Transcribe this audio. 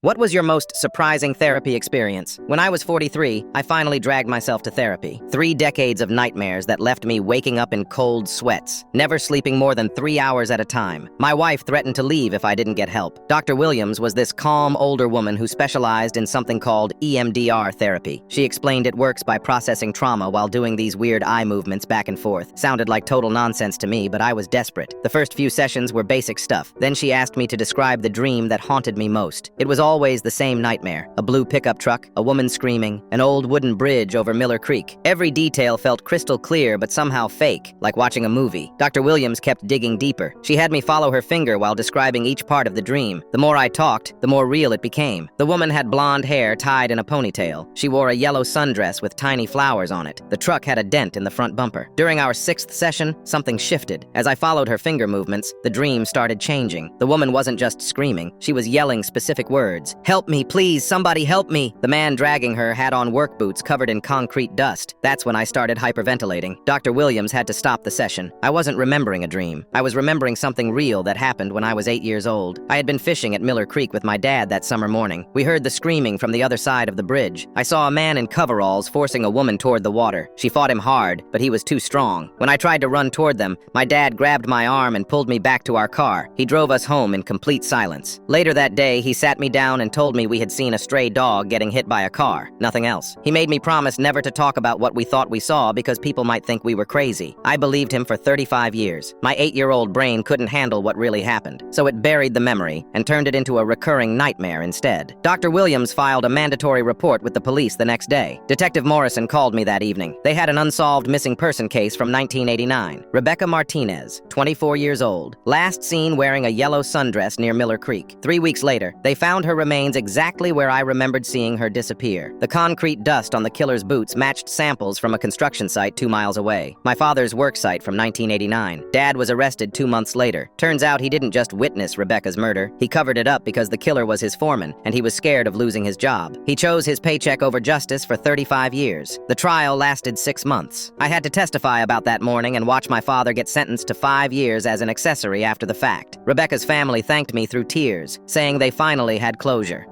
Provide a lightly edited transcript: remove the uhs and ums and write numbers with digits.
What was your most surprising therapy experience? When I was 43, I finally dragged myself to therapy. 3 decades of nightmares that left me waking up in cold sweats, never sleeping more than 3 hours at a time. My wife threatened to leave if I didn't get help. Dr. Williams was this calm, older woman who specialized in something called EMDR therapy. She explained it works by processing trauma while doing these weird eye movements back and forth. Sounded like total nonsense to me, but I was desperate. The first few sessions were basic stuff. Then she asked me to describe the dream that haunted me most. It was always the same nightmare. A blue pickup truck, a woman screaming, an old wooden bridge over Miller Creek. Every detail felt crystal clear but somehow fake, like watching a movie. Dr. Williams kept digging deeper. She had me follow her finger while describing each part of the dream. The more I talked, the more real it became. The woman had blonde hair tied in a ponytail. She wore a yellow sundress with tiny flowers on it. The truck had a dent in the front bumper. During our 6th session, something shifted. As I followed her finger movements, the dream started changing. The woman wasn't just screaming. She was yelling specific words. "Help me, please, somebody help me." The man dragging her had on work boots covered in concrete dust. That's when I started hyperventilating. Dr. Williams had to stop the session. I wasn't remembering a dream. I was remembering something real that happened when I was 8 years old. I had been fishing at Miller Creek with my dad that summer morning. We heard the screaming from the other side of the bridge. I saw a man in coveralls forcing a woman toward the water. She fought him hard, but he was too strong. When I tried to run toward them, my dad grabbed my arm and pulled me back to our car. He drove us home in complete silence. Later that day, he sat me down and told me we had seen a stray dog getting hit by a car. Nothing else. He made me promise never to talk about what we thought we saw because people might think we were crazy. I believed him for 35 years. My 8-year-old brain couldn't handle what really happened, so it buried the memory and turned it into a recurring nightmare instead. Dr. Williams filed a mandatory report with the police the next day. Detective Morrison called me that evening. They had an unsolved missing person case from 1989. Rebecca Martinez, 24 years old, last seen wearing a yellow sundress near Miller Creek. 3 weeks later, they found her remains exactly where I remembered seeing her disappear. The concrete dust on the killer's boots matched samples from a construction site 2 miles away. My father's work site from 1989. Dad was arrested 2 months later. Turns out he didn't just witness Rebecca's murder. He covered it up because the killer was his foreman, and he was scared of losing his job. He chose his paycheck over justice for 35 years. The trial lasted 6 months. I had to testify about that morning and watch my father get sentenced to 5 years as an accessory after the fact. Rebecca's family thanked me through tears, saying they finally had closure.